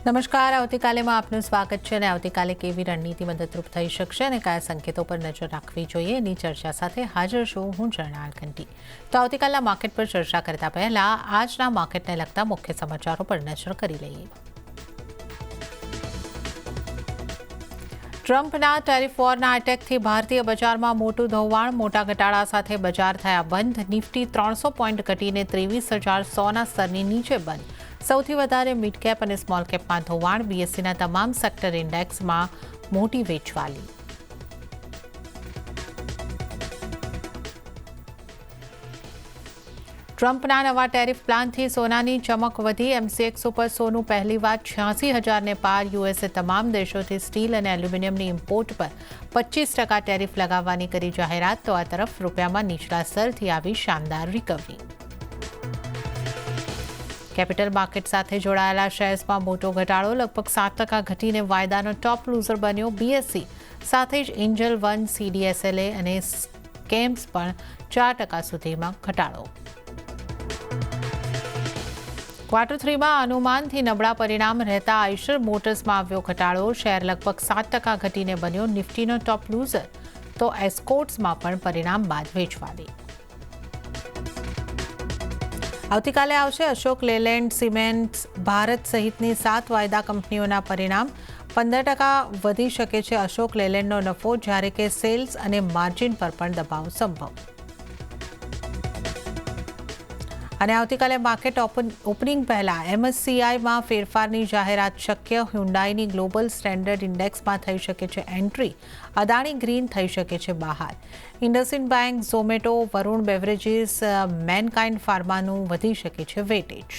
નમસ્કાર. આવતીકાલેમાં આપનું સ્વાગત છે અને આવતીકાલે કેવી રણનીતિ મદદરૂપ થઈ શકશે અને કયા સંકેતો પર નજર રાખવી જોઈએ એની ચર્ચા સાથે હાજર છું હું જર્નાલ ઘંટી. તો આવતીકાલના માર્કેટ પર ચર્ચા કરતા પહેલા આજના માર્કેટને લગતા મુખ્ય સમાચારો પર નજર કરી લઈએ. ટ્રમ્પના ટેરિફ વોરના અટેકથી ભારતીય બજારમાં મોટું ધોવાણ, મોટા ઘટાડા સાથે બજાર થયા બંધ. નિફ્ટી 300 પોઈન્ટ ઘટીને 23,100ના સ્તરની નીચે બંધ. સૌથી વધારે મિડ કેપ અને સ્મોલ કેપમાં ધોવાણ. બીએસસીના તમામ સેક્ટર ઇન્ડેક્સમાં મોટી વેચવાલી. ટ્રમ્પના નવા ટેરિફ પ્લાનથી સોનાની ચમક વધી. એમસીએક્સ ઉપર સોનું પહેલીવાર 86,000ને પાર. યુએસે તમામ દેશોથી સ્ટીલ અને એલ્યુમિનિયમની ઇમ્પોર્ટ પર 25% ટેરિફ લગાવવાની કરી જાહેરાત. તો આ તરફ રૂપિયામાં નીચલા સ્તરથી આવી શાનદાર રિકવરી. કેપિટલ માર્કેટ સાથે જોડાયેલા શેર્સમાં મોટો ઘટાડો, લગભગ 7% ઘટીને વાયદાનો ટોપ લૂઝર બન્યો બીએસસી. સાથે જ એન્જલ વન, સીડીએસએલએ અને સ્કેમ્સ પણ 4% સુધીમાં ઘટાડો. ક્વાર્ટર 3માં અનુમાનથી નબળા પરિણામ રહેતા આઈશર મોટર્સમાં આવ્યો ઘટાડો. શેર લગભગ 7% ઘટીને બન્યો નિફ્ટીનો ટોપ લૂઝર. તો એસ્કોર્ટ્સમાં પણ પરિણામ બાદ વેચવાલી. આવતીકાલે આવશે અશોક લેલેન્ડ, સિમેન્ટ્સ, ભારત સહિતની 7 વાયદા કંપનીઓના પરિણામ. 15% વધી શકે છે અશોક લેલેન્ડનો નફો, જ્યારે કે સેલ્સ અને માર્જિન પર પણ દબાવ સંભવ. અને આવતીકાલે માર્કેટ ઓપનિંગ પહેલા એમએસસીઆઈમાં ફેરફારની જાહેરાત શક્ય. હ્યુન્ડાઈની ગ્લોબલ સ્ટેન્ડર્ડ ઇન્ડેક્સમાં થઈ શકે છે એન્ટ્રી. અદાણી ગ્રીન થઈ શકે છે બહાર. IndusInd bank, Zomato, Varun beverages, Mankind ફાર્માનું વધી શકે છે વેટેજ.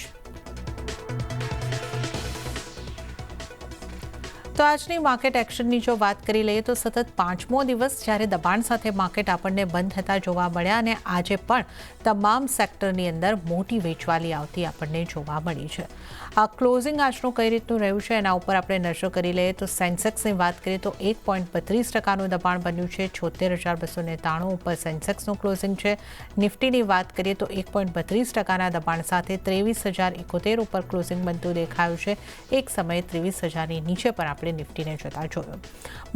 તો આજની માર્કેટ એક્શનની જો વાત કરી લઈએ તો સતત 5મો દિવસ જ્યારે દબાણ સાથે માર્કેટ આપણને બંધ થતા જોવા મળ્યા અને આજે પણ તમામ સેક્ટરની અંદર મોટી વેચવાલી આવતી આપણને જોવા મળી છે. આ ક્લોઝિંગ આજનું કઈ રીતનું રહ્યું છે એના ઉપર આપણે નજર કરી લઈએ તો સેન્સેક્સની વાત કરીએ તો 1.32%નું દબાણ બન્યું છે. 76,293 ઉપર સેન્સેક્સનું ક્લોઝિંગ છે. નિફ્ટીની વાત કરીએ તો 1.32%ના દબાણ સાથે 23,071 ઉપર ક્લોઝિંગ બનતું દેખાયું છે. એક સમયે 23,000ની નીચે પર આપણે નિફ્ટીને જતા જોયું.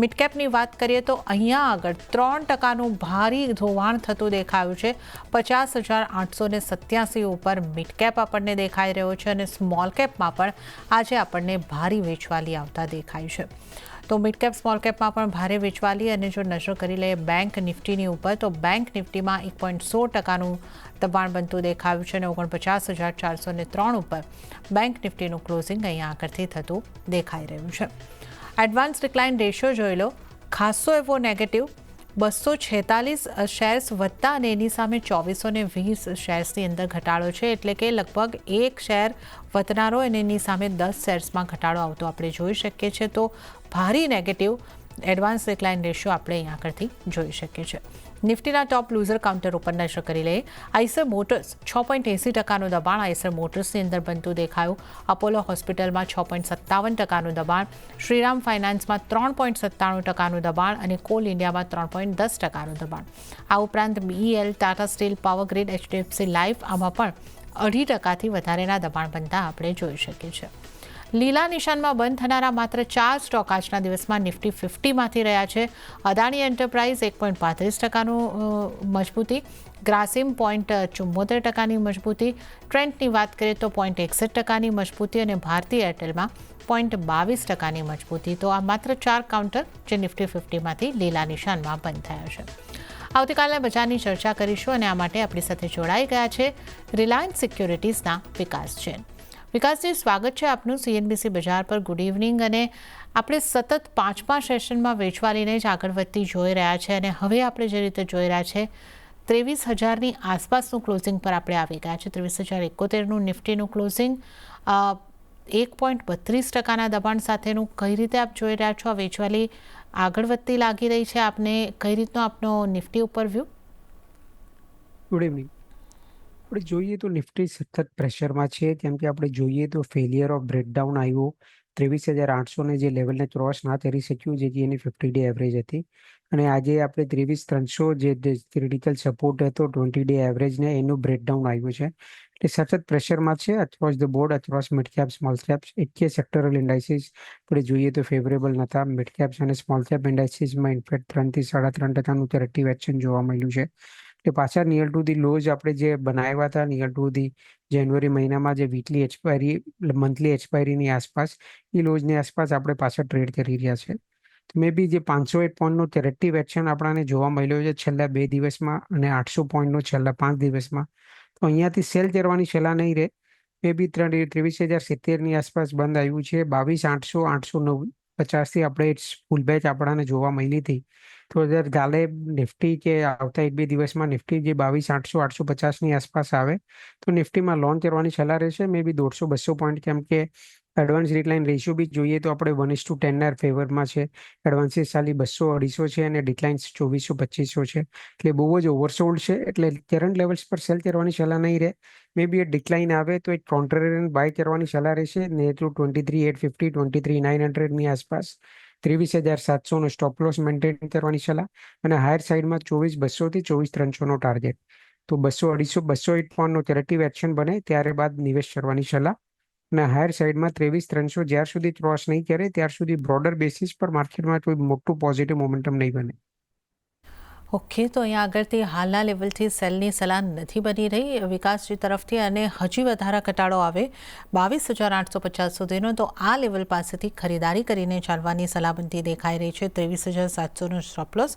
મિડકેપની વાત કરીએ તો અહીંયા આગળ 3%નું ભારી ધોવાણ થતું દેખાયું છે. 50,887 ઉપર મિડકેપ આપણને દેખાઈ રહ્યો છે અને સ્મોલ કેપમાં પણ આજે આપણને ભારી વેચવાલી આવતા દેખાય છે. તો મિડકેપ સ્મોલ કેપમાં પણ ભારે વેચવાલી. અને જો નજર કરી લઈએ બેંક નિફ્ટીની ઉપર તો બેંક નિફ્ટીમાં 1.16%નું દબાણ બનતું દેખાયું છે અને 49,403 ઉપર બેંક નિફ્ટીનું ક્લોઝિંગ અહીંયા આગળથી થતું દેખાઈ રહ્યું છે. એડવાન્સ ડિક્લાઇન રેશિયો જોઈ લો, ખાસો એવો નેગેટિવ. 246 શેર્સ વધતા અને એની સામે 2420 શેર્સની અંદર ઘટાડો છે. એટલે કે લગભગ એક શેર વધનારો અને એની સામે 10 શેર્સમાં ઘટાડો આવતો આપણે જોઈ શકીએ છીએ. તો ભારી નેગેટિવ એડવાન્સ ડિક્લાઇન રેશિયો આપણે અહીં આગળથી જોઈ શકીએ છીએ. નિફ્ટીના ટોપ લૂઝર કાઉન્ટર ઉપર નજર કરી લઈએ. આઈસર મોટર્સ 6.80%નું દબાણ આઈસર મોટર્સની અંદર બનતું દેખાયું. અપોલો હોસ્પિટલમાં 6.57%નું દબાણ. શ્રીરામ ફાઇનાન્સમાં 3.97%નું દબાણ અને કોલ ઇન્ડિયામાં 3.10%નું દબાણ. આ ઉપરાંત BEL, Tata steel, power grid, HDFC life આમાં પણ 2.5%થી વધારેના દબાણ બનતા આપણે જોઈ શકીએ છીએ. લીલા નિશાનમાં બંધ થનારા માત્ર 4 સ્ટોક આજના દિવસમાં નિફ્ટી 50માંથી રહ્યા છે. અદાણી એન્ટરપ્રાઇઝ 1.35%નું મજબૂતી, ગ્રાસિમ 0.74%ની મજબૂતી, ટ્રેન્ટની વાત કરીએ તો 0.61%ની મજબૂતી અને ભારતી એરટેલમાં 0.22%ની મજબૂતી. તો આ માત્ર 4 કાઉન્ટર જે નિફ્ટી 50માંથી લીલા નિશાનમાં બંધ થયા છે. આવતીકાલે બજારની ચર્ચા કરીશું અને આ માટે આપણી સાથે જોડાઈ ગયા છે રિલાયન્સ સિક્યોરિટીઝના વિકાસ જૈન. વિકાસજી, સ્વાગત છે આપનું સીએનબીસી બજાર પર. Good evening. અને આપણે સતત 5મા સેશનમાં વેચવાલીને જ આગળ વધતી જોઈ રહ્યા છે અને હવે આપણે જે રીતે જોઈ રહ્યા છે 23,000ની આસપાસનું ક્લોઝિંગ પર આપણે આવી ગયા છે. 23,071નું નિફ્ટીનું ક્લોઝિંગ 1.32%ના દબાણ સાથેનું. કઈ રીતે આપ જોઈ રહ્યા છો? આ વેચવાલી આગળ વધતી લાગી રહી છે આપને? કઈ રીતનો આપનો નિફ્ટી ઉપર વ્યૂ? Good evening. આપણે જોઈએ તો નિફ્ટી સતત પ્રેશરમાં છે. કેમ કે આપણે જોઈએ તો ફેલિયર ઓફ બ્રેકડાઉન આવ્યું. 23,800ને જે લેવલને ક્રોસ ના કરી શક્યું, જેથી એની 50 ડે એવરેજ હતી. અને આજે આપણે 23,300 જે ક્રિટિકલ સપોર્ટ હતો 20 ડે એવરેજને, એનું બ્રેકડાઉન આવ્યું છે. એટલે સતત પ્રેશરમાં છે across the board, across mid cap small caps. એકે સેક્ટરલ ઇન્ડાઇસીસ આપણે જોઈએ તો ફેવરેબલ નહોતા. મિડ કેપ્સ અને સ્મોલ કેપ ઇન્ડાઇસીસમાં ઇનફેક્ટ 3 થી 3.5% કરેક્ટિવ એક્શન જોવા મળ્યું છે. એટલે પાછા નિયર ટુ ધી લોઝ આપણે જે બનાવ્યા હતા નિયર ટુ ધી જાન્યુઆરી મહિનામાં જે વીકલી એક્સપાયરી મંથલી એક્સપાયરીની આસપાસ, એ લોઝની આસપાસ આપણે પાછા ટ્રેડ કરી રહ્યા છે. તો મે બી જે 508 પોઈન્ટનો કરેક્ટિવ એક્શન આપણને જોવા મળ્યો છે છેલ્લા 2 દિવસમાં અને 800 પોઈન્ટનો છેલ્લા 5 દિવસમાં, તો અહીંયાથી સેલ કરવાની સલાહ નહીં રહે. મે બી 23,070ની આસપાસ બંધ આવ્યું છે. 22,800 850થી આપણે ફૂલ બેચ આપણને જોવા મળી હતી. તો કાલે નિફ્ટી કે આવતા 1-2 દિવસમાં નિફ્ટી જે 22,800 850ની આસપાસ આવે તો નિફ્ટીમાં લોન કરવાની સલાહ રહેશે. મે બી 150-200 પોઈન્ટ, કેમ કે એડવાન્સ ડિક્લાઇન રેશિયો બી જોઈએ તો આપણે 1:10 ફેવરમાં છે. એડવાન્સીસ ખાલી 200-250 છે અને ડિક્લાઇન્સ 2400-2500 છે. એટલે બહુ જ ઓવરસોલ્ડ છે. એટલે કરંટ લેવલ્સ પર સેલ કરવાની સલાહ નહીં રહે. મે બી એ ડિક્લાઇન આવે તો એક કોન્ટ્રેરિયન બાય કરવાની સલાહ રહેશે. ને તો 23,850 23,900ની આસપાસ 23,700નો સ્ટોપ લોસ મેન્ટેન કરવાની સલાહ અને હાયર સાઇડમાં 24,200 થી 24,300નો ટાર્ગેટ. તો 200-250 પોઈન્ટનો કરેક્ટિવ એક્શન બને ત્યારે બાદ નિવેશ કરવાની સલાહ. અને હાયર સાઇડમાં 23,300 જ્યાર સુધી ક્રોસ નહીં કરે ત્યાર સુધી બ્રોડર બેસિસ પર માર્કેટમાં કોઈ મોટું પોઝિટિવ મોમેન્ટમ નહીં બને. ઓકે, તો અહીંયા આગળથી હાલના લેવલથી સેલની સલાહ નથી બની રહી વિકાસજી તરફથી, અને હજી વધારે ઘટાડો આવે 22,850 સુધીનો તો આ લેવલ પાસેથી ખરીદારી કરીને ચાલવાની સલાહ બનતી દેખાઈ રહી છે. 23,700નો સ્ટોપ લોસ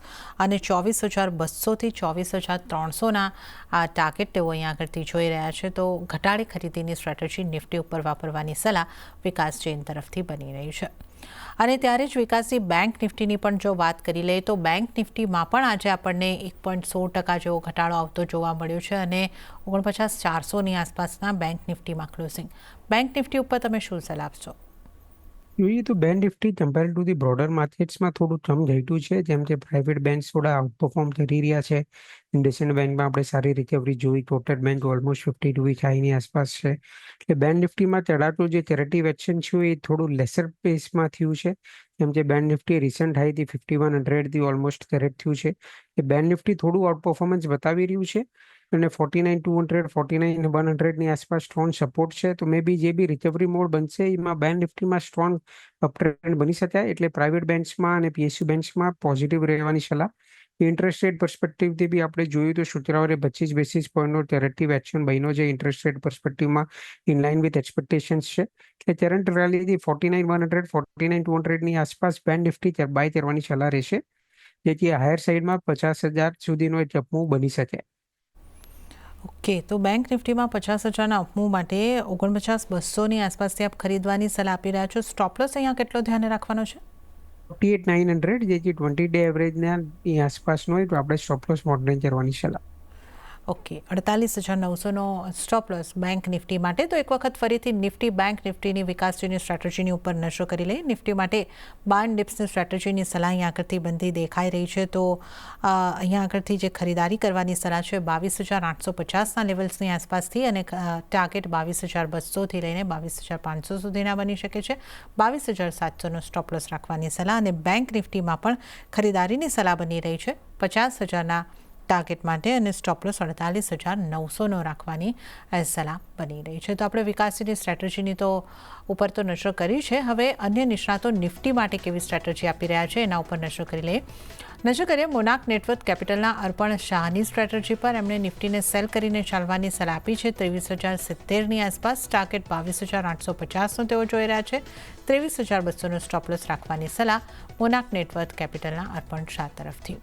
અને 24,200થી 24,300ના આ ટાર્ગેટ તેઓ અહીંયા આગળથી જોઈ રહ્યા છે. તો ઘટાડે ખરીદીની સ્ટ્રેટેજી નિફ્ટી ઉપર વાપરવાની સલાહ વિકાસ જૈન તરફથી બની રહી છે. અને ત્યારે જ વિકાસની બેંક નિફ્ટીની પણ જો વાત કરી લઈએ તો બેંક નિફ્ટીમાં પણ આજે આપણને 1.16% જેવો ઘટાડો આવતો જોવા મળ્યો છે અને 49,400ની આસપાસના બેંક નિફ્ટીમાં ક્લોઝિંગ. બેંક નિફ્ટી ઉપર તમે શું સલાહ આપશો? જોઈએ તો bank Nifty compare to the broader માર્કેટ્સમાં થોડું કમ ઘટ્યું છે. જેમ કે પ્રાઇવેટ બેંક્સ થોડા આઉટપરફોર્મ કરી રહ્યા છે. ઇન્ડસઇન્ડ બેંકમાં આપણે સારી રિકવરી જોઈ. કોટક બેંક ઓલમોસ્ટ 52 વીક હાઈની આસપાસ છે. એટલે બેંક નિફ્ટીમાં ચડાતું જે કરેક્ટિવ એક્શન છે એ થોડું લેસર પેસમાં થયું છે. જેમ કે બેંક નિફ્ટી રિસન્ટ હાઈથી 5100થી ઓલમોસ્ટ કરેક્ટ થયું છે. એ બેંક નિફ્ટી થોડું આઉટ પરફોર્મન્સ બતાવી રહ્યું છે અને 49,200 49,100ની આસપાસ સ્ટ્રોંગ સપોર્ટ છે. તો મે બી જે બી રિકવરી મોડ બનશે એમાં બેંક નિફ્ટીમાં સ્ટ્રોંગ અપટ્રેન્ડ બની શકાય. એટલે પ્રાઇવેટ બેંક્સમાં અને પીએસયુ બેંક્સમાં પોઝિટિવ રહેવાની સલાહ. ઇન્ટરેસ્ટ રેટ પર્સપેક્ટિવથી બી આપણે જોયું તો શુક્રવારે 25 બેસિસ પોઈન્ટનો કરેક્ટિવ એક્શન બન્યો છે. ઇન્ટરેસ્ટ રેટ પર્સપેક્ટિવમાં ઇનલાઇન વિથ એક્સપેક્ટેશન્સ છે. એટલે કરંટ રેલીથી 49,100 49,200ની આસપાસ બેંક નિફ્ટી બાય કરવાની સલાહ રહેશે, જેથી હાયર સાઇડમાં 50,000 સુધીનો એક અપમૂવ બની શકે. ઓકે, તો બેંક નિફ્ટીમાં 50,000ના અપમૂવ માટે 49,200ની આસપાસથી આપ ખરીદવાની સલાહ આપી રહ્યા છો. સ્ટોપ લોસ અહીંયા કેટલો ધ્યાને રાખવાનો છે? 48,900 જે 20 ડે એવરેજના આસપાસનો હોય તો આપણે સ્ટોપ લોસ મોડરેટ કરવાની સલાહ. ઓકે, 48,900નો સ્ટોપ લોસ બેંક નિફ્ટી માટે. તો એક વખત ફરીથી નિફ્ટી બેંક નિફ્ટીની વિકાસજીની સ્ટ્રેટેજીની ઉપર નશો કરી લઈએ. નિફ્ટી માટે બાર ડિપ્સની સ્ટ્રેટેજીની સલાહ અહીંયા આગળથી બનતી દેખાઈ રહી છે. તો અહીંયા આગળથી જે ખરીદારી કરવાની સલાહ છે 22,850ના લેવલ્સની આસપાસથી અને ટાર્ગેટ 22,200થી લઈને 22,500 સુધીના બની શકે છે. 22,700નો સ્ટોપ લોસ રાખવાની સલાહ અને બેંક નિફ્ટીમાં પણ ખરીદારીની સલાહ બની રહી છે 50,000ના ટાર્ગેટ માટે અને સ્ટોપ લોસ 48,900નો રાખવાની સલાહ બની રહી છે. તો આપણે વિકાસની સ્ટ્રેટેજીની તો ઉપર તો નજર કરી છે. હવે અન્ય નિષ્ણાતો નિફ્ટી માટે કેવી સ્ટ્રેટેજી આપી રહ્યા છે એના ઉપર નજર કરી લઈએ. નજર કરીએ મોનાક નેટવર્ક કેપિટલના અર્પણ શાહની સ્ટ્રેટેજી પર. એમણે નિફ્ટીને સેલ કરીને ચાલવાની સલાહ આપી છે 23,070ની આસપાસ. ટાર્ગેટ 22,850નો તેઓ જોઈ રહ્યા છે. 23,200નો સ્ટોપ લોસ રાખવાની સલાહ મોનાક નેટવર્ક કેપિટલના અર્પણ શાહ તરફથી.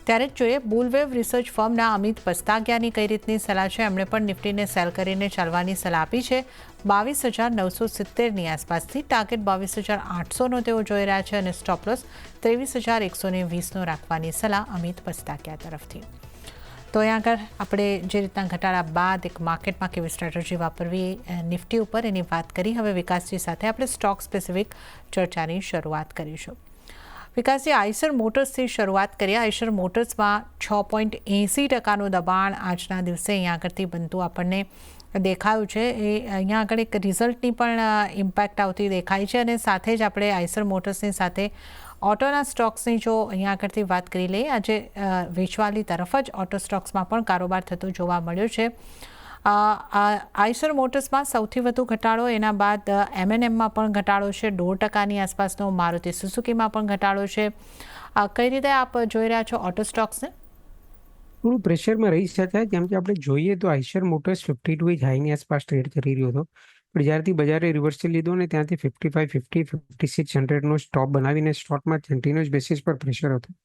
ત્યારે જ જોઈએ બુલવેવ રિસર્ચ ફર્મના અમિત પસ્તાગિયાની કઈ રીતની સલાહ છે. એમણે પણ નિફ્ટીને સેલ કરીને ચાલવાની સલાહ આપી છે 22,970ની આસપાસથી. ટાર્ગેટ 22,800નો તેઓ જોઈ રહ્યા છે અને સ્ટોપ લોસ 23,120નો રાખવાની સલાહ અમિત પસ્તાગિયા તરફથી. તો અહીંયા આગળ આપણે જે રીતના ઘટાડા બાદ એક માર્કેટમાં કેવી સ્ટ્રેટેજી વાપરવી નિફ્ટી ઉપર એની વાત કરી. હવે વિકાસજી સાથે આપણે સ્ટોક સ્પેસિફિક ચર્ચાની શરૂઆત કરીશું. વિકાસજી, આઈશર મોટર્સથી શરૂઆત કરીએ. આઈશર મોટર્સમાં 6.80%નું દબાણ આજના દિવસે અહીંયા આગળથી બનતું આપણને દેખાયું છે. એ અહીંયા આગળ એક રિઝલ્ટની પણ ઇમ્પેક્ટ આવતી દેખાય છે અને સાથે જ આપણે આઈશર મોટર્સની સાથે ઓટોના સ્ટોક્સની જો અહીંયા આગળથી વાત કરી લઈએ, આજે વેચવાલી તરફ જ ઓટો સ્ટોક્સમાં પણ કારોબાર થતો જોવા મળ્યો છે. આઈશર મોટર્સમાં સૌથી વધુ ઘટાડો, એના બાદ એમએનએમમાં પણ ઘટાડો છે 1.5% આસપાસનો, મારુતિ સુઝુકીમાં પણ ઘટાડો છે. કઈ રીતે આપ જોઈ રહ્યા છો ઓટો સ્ટોક્સને? થોડું પ્રેશરમાં રહી શકાય કેમ કે આપણે જોઈએ તો આઈશર મોટર્સ 52 એજ હાઈની આસપાસ ટ્રેડ કરી રહ્યો હતો, પણ જ્યારથી બજારે રિવર્સલ લીધો ને ત્યાંથી 55-5600નો સ્ટોપ બનાવીને સ્ટોકમાં કન્ટિન્યુઅસ બેસિસ પર પ્રેશર હતું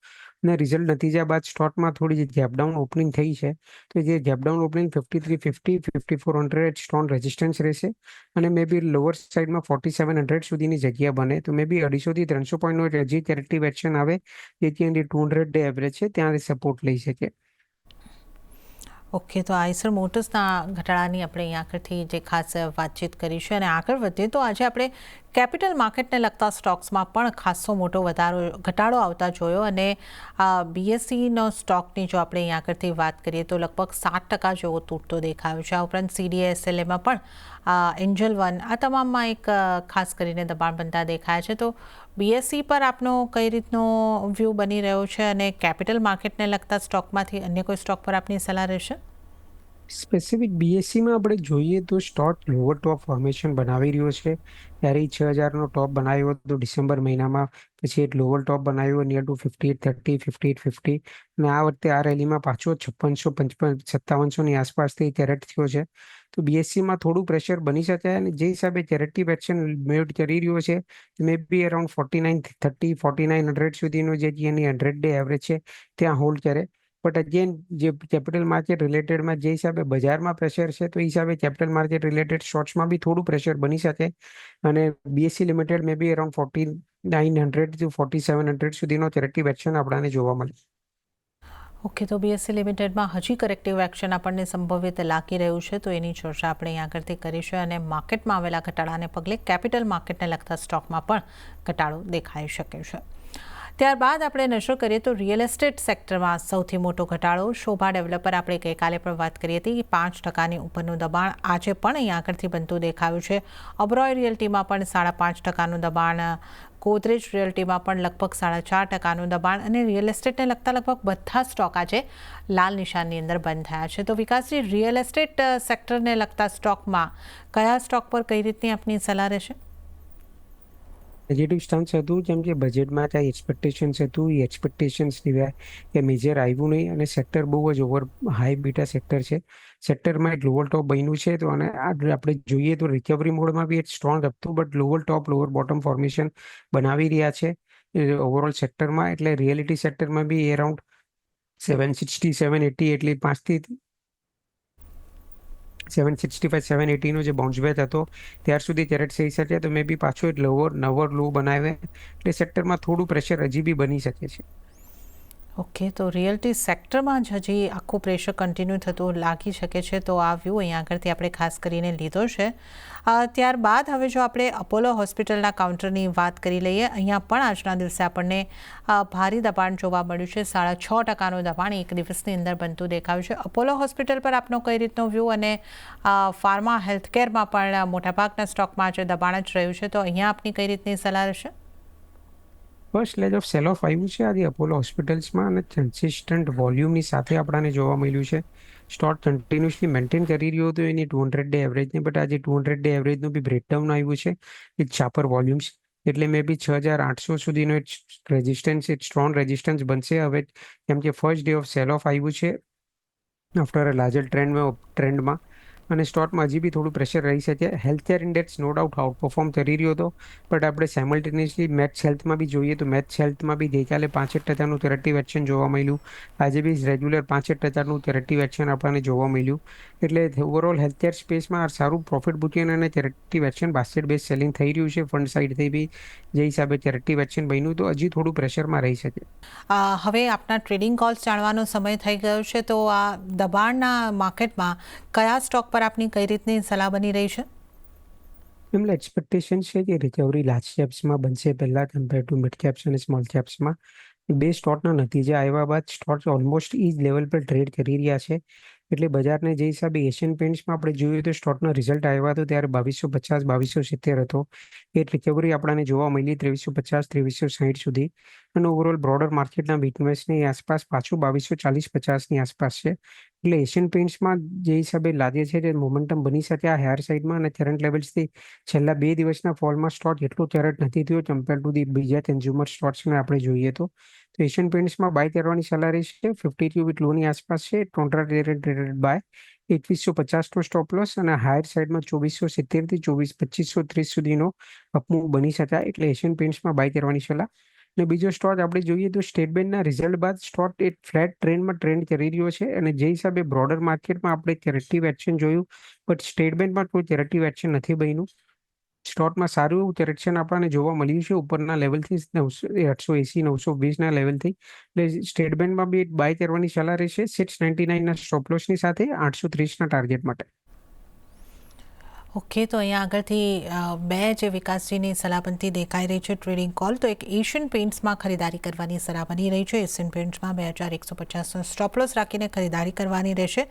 અને રિઝલ્ટ નતીજા બાદ સ્ટોકમાં થોડી જે ગેપડાઉન ઓપનિંગ થઈ છે, તો જે ગેપડાઉન ઓપનિંગ 5350-5400 સ્ટ્રોંગ રેઝિસ્ટન્સ રહેશે અને મે બી લોઅર સાઇડમાં 4700 સુધીની જગ્યા બને તો મે બી 250-300 પોઈન્ટનો હજી કરેક્ટિવ એક્શન આવે, જેથી એની 200 ડે એવરેજ છે ત્યાં સપોર્ટ લઈ શકે. ઓકે, તો આઈસર મોટર્સના ઘટાડાની આપણે અહીંયા આગળથી જે ખાસ વાતચીત કરી છે. અને આગળ વધીએ તો આજે આપણે કેપિટલ માર્કેટને લગતા સ્ટોક્સમાં પણ ખાસો મોટો ઘટાડો આવતા જોયો. અને બીએસસીનો સ્ટોકની જો આપણે અહીંયા આગળથી વાત કરીએ તો લગભગ 7% જેવો તૂટતો દેખાયો છે. આ ઉપરાંત CDSLAમાં પણ એન્જલ વન, આ તમામમાં એક ખાસ કરીને દબાણ બનતા દેખાયા છે. તો બીએસસી પર આપનો કઈ રીતનો વ્યૂ બની રહ્યો છે અને કેપિટલ માર્કેટને લગતા સ્ટોકમાંથી અન્ય કોઈ સ્ટોક પર આપની સલાહ રહેશે? સ્પેસિફિક બીએસસીમાં આપણે જોઈએ તો સ્ટોક લોઅર ટોપ ફોર્મેશન બનાવી રહ્યો છે. ત્યારે 6000નો ટોપ બનાવ્યો હતો ડિસેમ્બર મહિનામાં, પછી એક લોઅર ટોપ બનાવ્યો નિયર ટુ 5830, 5850 અને આ વખતે આ રેલીમાં પાછો 5655-5700ની આસપાસથી કેરેટ થયો છે. તો બીએસસીમાં થોડું પ્રેશર બની શકે અને જે હિસાબે કેરેક્ટિવ એક્શન મેડ કરી રહ્યો છે મે બી અરાઉન્ડ 4930, 4900 સુધીનો જે એની 100 ડે એવરેજ છે ત્યાં હોલ્ડ કરે. બટ અગેન જે કેપિટલ માર્કેટ રિલેટેડમાં જે હિસાબે બજારમાં પ્રેશર છે, તો એ હિસાબે કેપિટલ માર્કેટ રિલેટેડ શોર્ટ્સમાં બી થોડું પ્રેશર બની શકે અને બીએસસી લિમિટેડ મે બી અરાઉન્ડ 4900-4700 સુધીનો કરેક્ટિવ એક્શન આપણને જોવા મળે. ઓકે, તો બીએસસી લિમિટેડમાં હજી કરેક્ટિવ એક્શન આપણને સંભવિત લાગી રહ્યું છે, તો એની ચર્ચા આપણે અહીંયા આગળથી કરીશું. અને માર્કેટમાં આવેલા ઘટાડાને પગલે કેપિટલ માર્કેટને લગતા સ્ટોકમાં પણ ઘટાડો દેખાઈ શકે છે. ત્યારબાદ આપણે નજર કરીએ તો રિયલ એસ્ટેટ સેક્ટરમાં સૌથી મોટો ઘટાડો. શોભા ડેવલપર આપણે ગઈકાલે પણ વાત કરી હતી, 5%ની ઉપરનું દબાણ આજે પણ અહીંયા આગળથી બનતું દેખાયું છે. ઓબરોય રિયલ્ટીમાં પણ 5.5%નું દબાણ, ગોદરેજ રિયલ્ટીમાં પણ લગભગ 4.5%નું દબાણ અને રિયલ એસ્ટેટને લગતા લગભગ બધા સ્ટોક આજે લાલ નિશાનની અંદર બંધ થયા છે. તો વિકાસજી, રિયલ એસ્ટેટ સેક્ટરને લગતા સ્ટોકમાં કયા સ્ટોક પર કઈ રીતની આપની સલાહ રહેશે? નેગેટિવ સ્ટાન્સ હતું કેમ કે બજેટમાં ત્યાં એક્સપેક્ટેશન્સ હતું, એ એક્સપેક્ટેશન્સ સિવાય કે મેજર આવ્યું નહીં અને સેક્ટર બહુ જ ઓવર હાઈ બીટા સેક્ટર છે. સેક્ટરમાં એક લોઅર ટોપ બન્યું છે, તો અને આપણે જોઈએ તો રિકવરી મોડમાં બી એક સ્ટ્રોંગ હતું, but lower top lower bottom formation બનાવી રહ્યા છે ઓવરઓલ સેક્ટરમાં. એટલે રિયલિટી સેક્ટરમાં બી અરાઉન્ડ 760-780 એટલે 5થી 765-780નો જે બાઉન્સ બેક હતો ત્યાર સુધી કેરેટ થઈ શકે, તો મે બી પાછો એક નવો લો બનાવે એટલે સેક્ટરમાં થોડું પ્રેશર હજી બી બની શકે છે. ઓકે, તો રિયલ્ટી સેક્ટરમાં જ હજી આખું પ્રેશર કન્ટિન્યુ થતું લાગી શકે છે. તો આ વ્યૂ અહીંયા આગળથી આપણે ખાસ કરીને લીધો છે. ત્યારબાદ હવે જો આપણે અપોલો હોસ્પિટલના કાઉન્ટરની વાત કરી લઈએ, અહીંયા પણ આજના દિવસે આપણને ભારે દબાણ જોવા મળ્યું છે. 6.5%નું દબાણ એક દિવસની અંદર બનતું દેખાયું છે. અપોલો હોસ્પિટલ પર આપનો કઈ રીતનો વ્યૂ? અને ફાર્મા હેલ્થકેરમાં પણ મોટાભાગના સ્ટોકમાં આજે દબાણ જ રહ્યું છે, તો અહીંયા આપની કઈ રીતની સલાહ રહેશે? First leg of sell off આવ્યું છે આજે અપોલો હોસ્પિટલ્સમાં અને કન્સિસ્ટન્ટ વોલ્યુમની સાથે આપણને જોવા મળ્યું છે. સ્ટોક કન્ટિન્યુઅસલી મેન્ટેન કરી રહ્યો હતો એની 200 ડે એવરેજને, બટ આજે 200 ડે એવરેજનું બી બ્રેકડાઉન આવ્યું છે વિથ ચાપર વોલ્યુમ્સ. એટલે મે બી 6800 સુધીનો એક રેઝિસ્ટન્સ, એક સ્ટ્રોંગ રેઝિસ્ટન્સ બનશે હવે, કેમ કે first day of sell off આવ્યું છે આફ્ટર અ લાર્જર ટ્રેન્ડમાં અને સ્ટોકમાં હજી બી થોડું પ્રેશર રહી શકે. Healthcare index no doubt outperform કરી રહ્યો હતો, બટ આપણે સાયમલ્ટેનિયસલી મેક્સ હેલ્થમાં બી જોઈએ તો મેક્સ હેલ્થમાં બી ગઈકાલે 5% કરેક્ટિવ એક્શન જોવા મળ્યું, આજે બી રેગ્યુલર 5% કરેક્ટિવ એક્શન આપણને જોવા મળ્યું. એટલે ઓવરઓલ હેલ્થકેર સ્પેસમાં સારું પ્રોફિટ બુકિંગ અને corrective action basket base selling થઈ રહ્યું છે ફંડ સાઇડથી બી, જે હિસાબે કરેક્ટિવ એક્શન બન્યું તો હજી થોડું પ્રેશરમાં રહી શકે. હવે આપના ટ્રેડિંગ કોલ્સ જાણવાનો સમય થઈ ગયો છે, તો આ દબાણના માર્કેટમાં કયા સ્ટોક પર આપની કઈ રીતની સલાહ બની રહી છે? એમણે એક્સપેક્ટેશન છે કે રિકવરી લાર્જ કેપ્સમાં બનશે પહેલા કમ્પેર ટુ મિડ કેપ્સ અને સ્મોલ કેપ્સમાં. બે સ્ટોકના નતીજા આવ્યા બાદ સ્ટોક ઓલમોસ્ટ ઈ જ લેવલ પર ટ્રેડ કરી રહ્યા છે. એટલે બજારને જે હિસાબે એશિયન પેઇન્ટ્સમાં આપણે જોઈએ તો સ્ટોકનો રિઝલ્ટ આવ્યો હતો ત્યારે 2250, 2270 હતો. એ રિકવરી આપણને જોવા મળી 2350, 2360 સુધી અને ઓવરઓલ બ્રોડર માર્કેટના વીકનેસની આસપાસ પાછું 2240-50ની આસપાસ છે. એટલે એશિયન પેઇન્ટ્સમાં જે હિસાબે લાગે છે તે મોમેન્ટમ બની શકે આ હાયર સાઈડમાં, અને કરંટ લેવલ્સથી છેલ્લા 2 દિવસના ફોલમાં સ્ટોક એટલો કરંટ નથી થયો કમ્પેર ટુ ધી બીજા કન્ઝ્યુમર સ્ટોક્સને આપણે જોઈએ તો એશિયન પેઇન્ટ્સમાં બાય કરવાની સલાહ રહેશે. 52 વીક લોની આસપાસ છે. ટ્રેડેડ બાય 2150 નો સ્ટોપ લોસ, અને હાયર સાઈડમાં 2470 થી 2530 સુધીનો અપમૂવ બની શકાય, એટલે એશિયન પેઇન્ટ્સમાં બાય કરવાની સલાહ. અને બીજો સ્ટોક આપણે જોઈએ તો સ્ટેટ બેંકના રિઝલ્ટ બાદ સ્ટોક એક ફ્લેટ ટ્રેન્ડ કરી રહ્યો છે, અને જે હિસાબે બ્રોડર માર્કેટમાં આપણે કરેક્ટિવ એક્શન જોયું, બટ સ્ટેટ બેંકમાં કોઈ કરેક્ટિવ એક્શન નથી બન્યું. સ્ટોકમાં સારું એવું કરેક્શન આપણને જોવા મળ્યું છે ઉપરના લેવલથી 880-920ના લેવલથી. એટલે સ્ટેટ બેંકમાં બી એક બાય કરવાની સલાહ રહેશે 699ના સ્ટોપ લોસની સાથે 830ના ટાર્ગેટ માટે. ઓકે, તો અહીંયા આગળથી બે જે વિકાસજીની સલાહ બનતી દેખાઈ રહી છે ટ્રેડિંગ કોલ, તો એક એશિયન પેઇન્ટ્સમાં ખરીદારી કરવાની સલાહ બની રહી છે. એશિયન પેઇન્ટ્સમાં 2150નો સ્ટોપ લોસ રાખીને ખરીદારી કરવાની રહેશે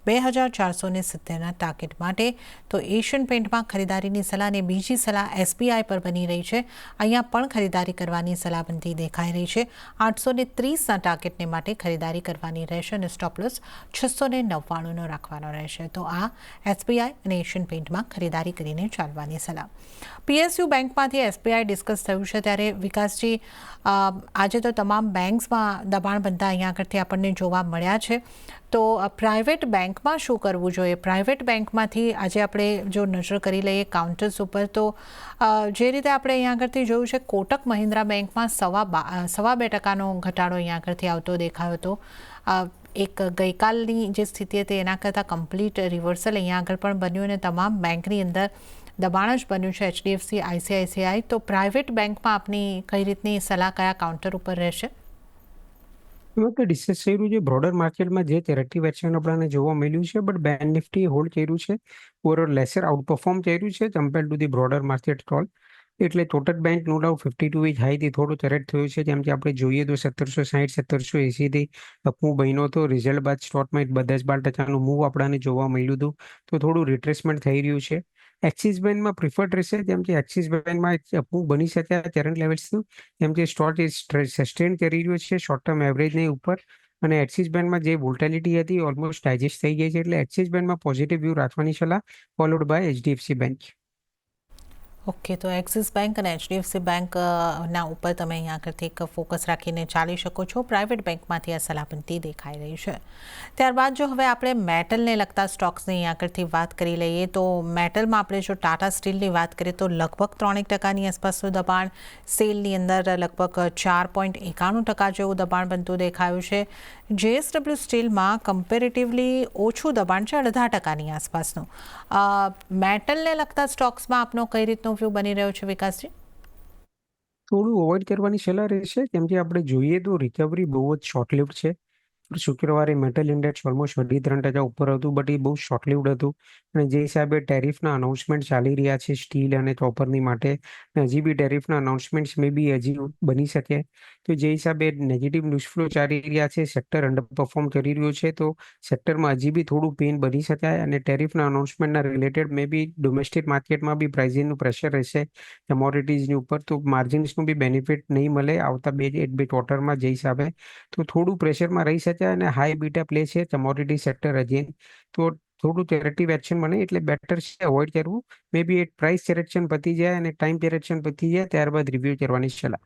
2470ના ટાર્ગેટ માટે. તો એશિયન પેઇન્ટમાં ખરીદારીની સલાહ, અને બીજી સલાહ એસબીઆઈ પર બની રહી છે. અહીંયા પણ ખરીદારી કરવાની સલાહ બનતી દેખાઈ રહી છે. 830ના ટાર્ગેટને માટે ખરીદારી કરવાની રહેશે, અને સ્ટોપ લોસ 699નો રાખવાનો રહેશે. તો આ એસબીઆઈ અને એશિયન પેઇન્ટમાં ખરીદારી કરીને ચાલવાની સલાહ. પીએસયુ બેંકમાંથી એસબીઆઈ ડિસ્કસ થયું છે, ત્યારે વિકાસજી આજે તો તમામ બેંક્સમાં દબાણ બનતા અહીંયા આગળથી આપણને જોવા મળ્યા છે. તો પ્રાઇવેટ બેંકમાં શું કરવું જોઈએ? પ્રાઇવેટ બેંકમાંથી આજે આપણે જો નજર કરી લઈએ કાઉન્ટર્સ ઉપર, તો જે રીતે આપણે અહીંયા આગળથી જોયું છે, કોટક મહિન્દ્રા બેંકમાં 2.5% ઘટાડો અહીંયા આગળથી આવતો દેખાયો હતો. એક ગઈકાલની જે સ્થિતિ હતી એના કરતાં કમ્પ્લીટ રિવર્સલ અહીંયા આગળ પણ બન્યું, અને તમામ બેંકની અંદર દબાણ જ બન્યું છે, એચડીએફસી, આઈસીઆઈસીઆઈ. તો પ્રાઇવેટ બેંકમાં આપની કઈ રીતની સલાહ, કયા કાઉન્ટર ઉપર રહેશે? એમાં તો ડિસ્કસ કર્યું છે બ્રોડર માર્કેટમાં જે કરેક્ટિવ એક્શન આપણને જોવા મળ્યું છે, બટ બેંક નિફ્ટી હોલ્ડ કર્યું છે, ઓવરઓલ લેસર આઉટ પરફોર્મ કર્યું છે compare to the broader market call. એટલે Kotak bank no doubt 52 week હાઈથી થોડો કરેક્ટ થયું છે, જેમ કે આપણે જોઈએ તો 1760-1780થી મૂવ બન્યો હતો. રિઝલ્ટ બાદ સ્ટોકમાં 10-12%નું મૂવ આપણને જોવા મળ્યું હતું, તો થોડું રિટ્રેસમેન્ટ થઈ રહ્યું છે. એક્સિસ બેંકમાં પ્રિફર્ડ રહેશે, જેમ કે એક્સિસ બેંકમાં મૂવ બની શકે કરંટ લેવલ્સનું, જેમ કે સ્ટોક સસ્ટેન કરી રહ્યો છે શોર્ટ ટર્મ એવરેજની ઉપર. અને એક્સિસ બેંકમાં જે વોલ્ટેલિટી હતી ઓલમોસ્ટ ડાયજેસ્ટ થઈ ગઈ છે, એટલે એક્સિસ બેંકમાં પોઝિટિવ વ્યૂ રાખવાની સલાહ, followed by HDFC bank. Okay, તો એક્સિસ બેંક અને એચડીએફસી બેંક ના ઉપર તમે અહીંયા આગળથી એક ફોકસ રાખીને ચાલી શકો છો. પ્રાઇવેટ બેંકમાંથી આ સલાહ બનતી દેખાઈ રહી છે. ત્યારબાદ જો હવે આપણે મેટલને લગતા સ્ટોક્સની અહીંયા આગળથી વાત કરી લઈએ, તો મેટલમાં આપણે જો ટાટા સ્ટીલની વાત કરીએ તો લગભગ 3% આસપાસનું દબાણ, સેલની અંદર લગભગ 4.91% જેવું દબાણ બનતું દેખાયું છે. જેએસડબલ્યુ સ્ટીલમાં કમ્પેરેટિવલી ઓછું દબાણ છે, 0.5% આસપાસનું. મેટલને લગતા સ્ટોક્સમાં આપનો કઈ રીતનો વ્યૂ બની રહ્યો છે વિકાસજી? થોડું અવોઇડ કરવાની સલાહ રહેશે, કેમ કે આપણે જોઈએ તો રિકવરી બહુ જ શોર્ટ લિવ્ડ છે. શુક્રવારે મેટલ ઇન્ડેક્સ ઓલમોસ્ટ 3% ઉપર હતું, બટ એ બહુ શોર્ટ લિવ્ડ હતું. અને જે હિસાબે ટેરિફના અનાઉન્સમેન્ટ ચાલી રહ્યા છે સ્ટીલ અને કોપરની માટે, હજી બી ટેરિફના અનાઉન્સમેન્ટ્સ મે બી હજી બની શકે, તો જે હિસાબે નેગેટિવ ન્યૂઝ ફ્લો ચાલી રહ્યા છે, સેક્ટર અંડર પરફોર્મ કરી રહ્યું છે, તો સેક્ટરમાં હજી બી થોડું પેઇન બની શકાય. અને ટેરિફના અનાઉન્સમેન્ટના રિલેટેડ મે બી ડોમેસ્ટિક માર્કેટમાં બી પ્રાઇસિંગનું પ્રેશર રહેશે કમોડિટીઝની ઉપર, તો માર્જિન્સનું બી બેનિફિટ નહીં મળે આવતા બે ક્વાર્ટરમાં જે હિસાબે, તો થોડું પ્રેશરમાં રહી શકે. અને હાઈ બીટા પ્લે છે કમોડિટી સેક્ટર હજી, તો થોડું કરેક્ટિવ એક્શન બને એટલે બેટર છે અવોઇડ કરવું. મે બી એક પ્રાઇસ કરેક્શન પતી જાય અને ટાઈમ કરેક્શન પતી જાય ત્યારબાદ રિવ્યુ કરવાની સલાહ.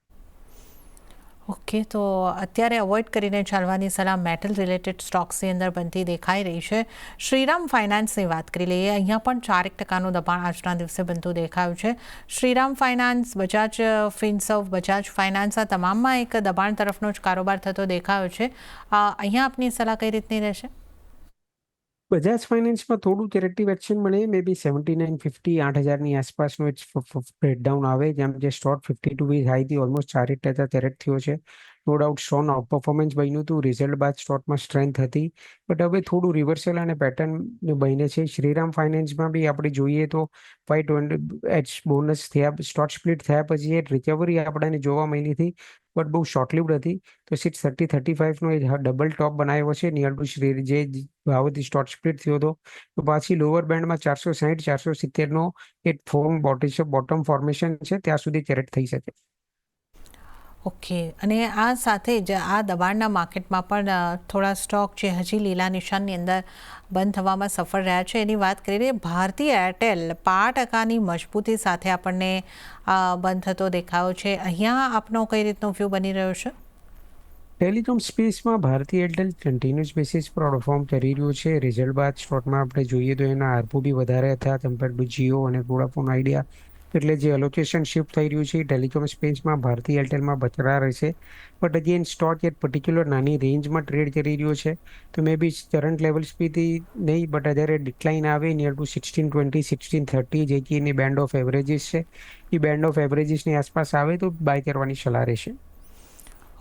ઓકે, તો અત્યારે અવોઇડ કરીને ચાલવાની સલાહ મેટલ રિલેટેડ સ્ટોક્સની અંદર બનતી દેખાઈ રહી છે. શ્રીરામ ફાઇનાન્સની વાત કરી લઈએ. અહીંયા પણ 4% દબાણ આજના દિવસે બનતું દેખાયું છે. શ્રીરામ ફાઇનાન્સ, બજાજ ફિનસર્વ, બજાજ ફાઇનાન્સ, આ તમામમાં એક દબાણ તરફનો જ કારોબાર થતો દેખાયો છે. અહીંયા આપની સલાહ કઈ રીતની રહેશે? બજાજ ફાઇનાન્સમાં થોડું કરેક્ટિવ એક્શન મળે, મે બી 7950, 8,000ની આસપાસનો એક બ્રેકડાઉન આવે, જેમ જે સ્ટોક 52 વીક હાઈથી ઓલમોસ્ટ 4% કરેક્ટ થયો છે. No doubt strong outperformance બન્યું હતું, રિઝલ્ટ બાદ સ્ટોકમાં સ્ટ્રેન્થ હતી, બટ હવે થોડું રિવર્સલ અને પેટર્ન બને છે. શ્રીરામ ફાઇનાન્સમાં બી આપણે જોઈએ તો 520 બોનસ થયા, સ્ટોક સ્પ્લિટ થયા પછી એક રિકવરી આપણને જોવા મળી હતી, બટ બહુ શોર્ટ લિવ્ડ હતી. તો 630-35નો એક ડબલ ટોપ બનાવ્યો છે નિયર ટુ શ્રી, જે ભાવથી સ્ટોક સ્પ્લિટ થયો હતો. તો પાછી લોઅર બેન્ડમાં 460-470નો એક ફોર્મ બોટમ ફોર્મેશન છે, ત્યાં સુધી કરેક્ટ થઈ શકે. ઓકે, અને આ સાથે જ આ દબાણના માર્કેટમાં પણ થોડા સ્ટોક જે હજી લીલા નિશાનની અંદર બંધ થવામાં સફળ રહ્યા છે એની વાત કરીએ. ભારતી એરટેલ 5% મજબૂતી સાથે આપણને બંધ થતો દેખાયો છે. અહીંયા આપનો કઈ રીતનો વ્યૂ બની રહ્યો છે? ટેલિકોમ સ્પેસમાં ભારતી એરટેલ કન્ટિન્યુઅસ બેસિસ પર પરફોર્મ કરી રહ્યું છે. રિઝલ્ટ બાદ સ્ટોકમાં આપણે જોઈએ તો એના આરપુ બી વધારે હતા કમ્પેર ટુ જીઓ અને વોડાફોન આઈડિયા. એટલે જે અલોકેશન શિફ્ટ થઈ રહ્યું છે ટેલિકોમ સ્પેસમાં ભારતી એરટેલમાં બચરા રહેશે. બટ અગેન સ્ટોક એક પર્ટિક્યુલર નાની રેન્જમાં ટ્રેડ કરી રહ્યો છે. તો મે બી કરંટ લેવલ્સ બી નહીં, બટ જ્યારે ડિક્લાઇન આવે નિયર ટુ 1620 1630 જે કે એની બેન્ડ ઓફ એવરેજીસ છે, એ બેન્ડ ઓફ એવરેજીસની આસપાસ આવે તો બાય કરવાની સલાહ રહેશે.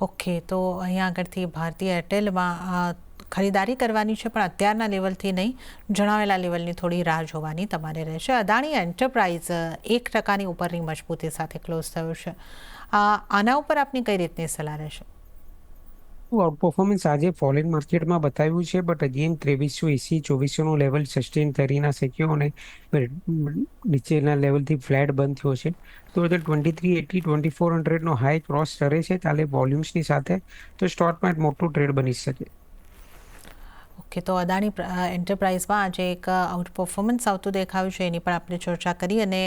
ઓકે, તો અહીંયા આગળથી ભારતી એરટેલમાં ખરીદારી કરવાની છે, પણ અત્યારના લેવલથી નહીં, જણાવેલા લેવલની થોડી રાહ જોવાની તમારે રહેશે. અદાણી એન્ટરપ્રાઇઝ 1%ની ઉપરની મજબૂતી સાથે ક્લોઝ થયો છે. આના ઉપર આપની કઈ રીતની સલાહ રહેશે? આઉટ પરફોર્મન્સ આજે ફોરેન માર્કેટમાં બતાવ્યું છે, બટ અગેન 2380 2400નું લેવલ સસ્ટેન કરી ના શક્યો અને નીચેના લેવલથી ફ્લેટ બંધ થયો છે. તો 2380 2400નો હાઈ ક્રોસ કરે છે કાલે વોલ્યુમ્સની સાથે, તો સ્ટોકમાં એક મોટું ટ્રેડ બની શકે. ઓકે, તો અદાણી એન્ટરપ્રાઇઝમાં આજે એક આઉટ પરફોર્મન્સ આવતું દેખાયું છે, એની પણ આપણે ચર્ચા કરી. અને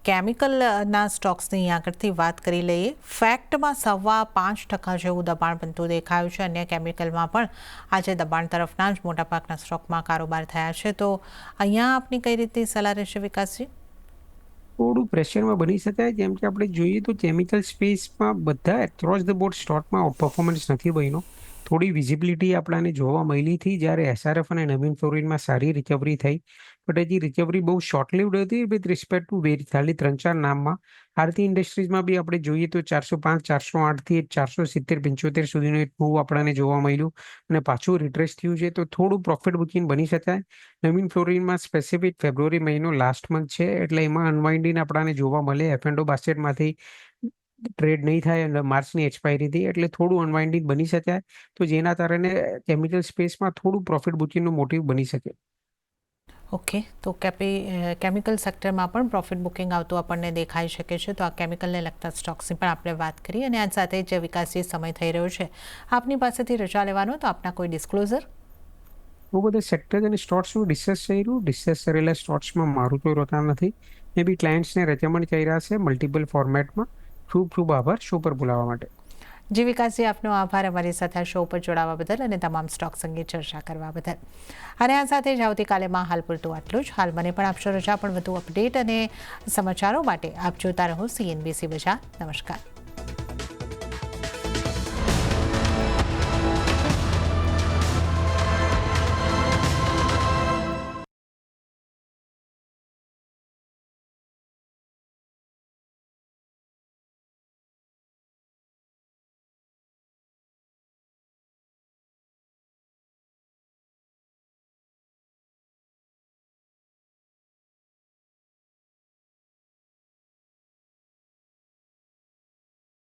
કેમિકલના સ્ટોક્સની આગળથી વાત કરી લઈએ. ફેક્ટમાં 5.25% જેવું દબાણ બનતું દેખાયું છે. અન્ય કેમિકલમાં પણ આજે દબાણ તરફના જ મોટાભાગના સ્ટોકમાં કારોબાર થયા છે. તો અહીંયા આપની કઈ રીતની સલાહ રહેશે વિકાસજી? થોડું પ્રેશરમાં બની શકાય, જેમ કે આપણે જોઈએ તો કેમિકલ સ્પેસમાં બધા એક્રોસ ધ બોર્ડ સ્ટોકમાં આઉટ પરફોર્મન્સ નથી બન્યો. થોડી વિઝિબિલિટી આપણને જોવા મળી હતી જ્યારે એસઆરએફ અને નવીન ફ્લોરિનમાં સારી રિકવરી થઈ, બટ હજી રિકવરી બહુ શોર્ટ લિવ્ડ હતી વિથ રિસ્પેક્ટ ટુ ખાલી 3-4 નામમાં. આરતી ઇન્ડસ્ટ્રીઝમાં બી આપણે જોઈએ તો 405 408થી 470-75 સુધીનું એક મૂવ આપણને જોવા મળ્યું અને પાછું રિટ્રેસ થયું છે, તો થોડું પ્રોફિટ બુકિંગ બની શકાય. નવીન ફ્લોરિનમાં સ્પેસિફિક ફેબ્રુઆરી મહિનો લાસ્ટ મંથ છે, એટલે એમાં અનવાઇન્ડિંગ આપણને જોવા મળે. એફ&ઓ બાસ્કેટમાંથી ટ્રેડ નહીં થાય અને માર્ચની એક્સપાયરીથી, એટલે થોડું અનવાઇન્ડિંગ બની શકાય, તો જેના કારણે કેમિકલ સ્પેસમાં થોડું પ્રોફિટ બુકિંગનું મોટિવ બની શકે. ઓકે, તો કેમિકલ સેક્ટરમાં પણ પ્રોફિટ બુકિંગ આવતું આપણને દેખાઈ શકે છે. તો આ કેમિકલને લગતા સ્ટોક્સની પણ આપણે વાત કરી. અને આ સાથે જે વિકાસજી સમય થઈ રહ્યો છે, આપની પાસેથી રજા લેવાનો, તો આપના કોઈ ડિસ્ક્લોઝર? બહુ બધા સેક્ટર અને સ્ટોક્સનું ડિસ્કસ કર્યું. ડિસ્કસ કરેલા સ્ટોક્સમાં મારું કોઈ રોકાણ નથી. મે બી ક્લાયન્ટ્સને રેકમેન્ડ કર્યા છે મલ્ટિપલ ફોર્મેટમાં. ખૂબ આભાર શો પર બોલાવવા માટે. જી વિકાસજી, આપનો આભાર અમારી સાથે શો પર જોડાવા બદલ અને તમામ સ્ટોક્સ અંગે ચર્ચા કરવા બદલ. અને આ સાથે જ આવતીકાલેમાં હાલ પૂરતું આટલું જ. હાલ મને પણ આપશો રજા, પણ વધુ અપડેટ અને સમાચારો માટે આપ જોતા રહો CNBC બજાર. નમસ્કાર.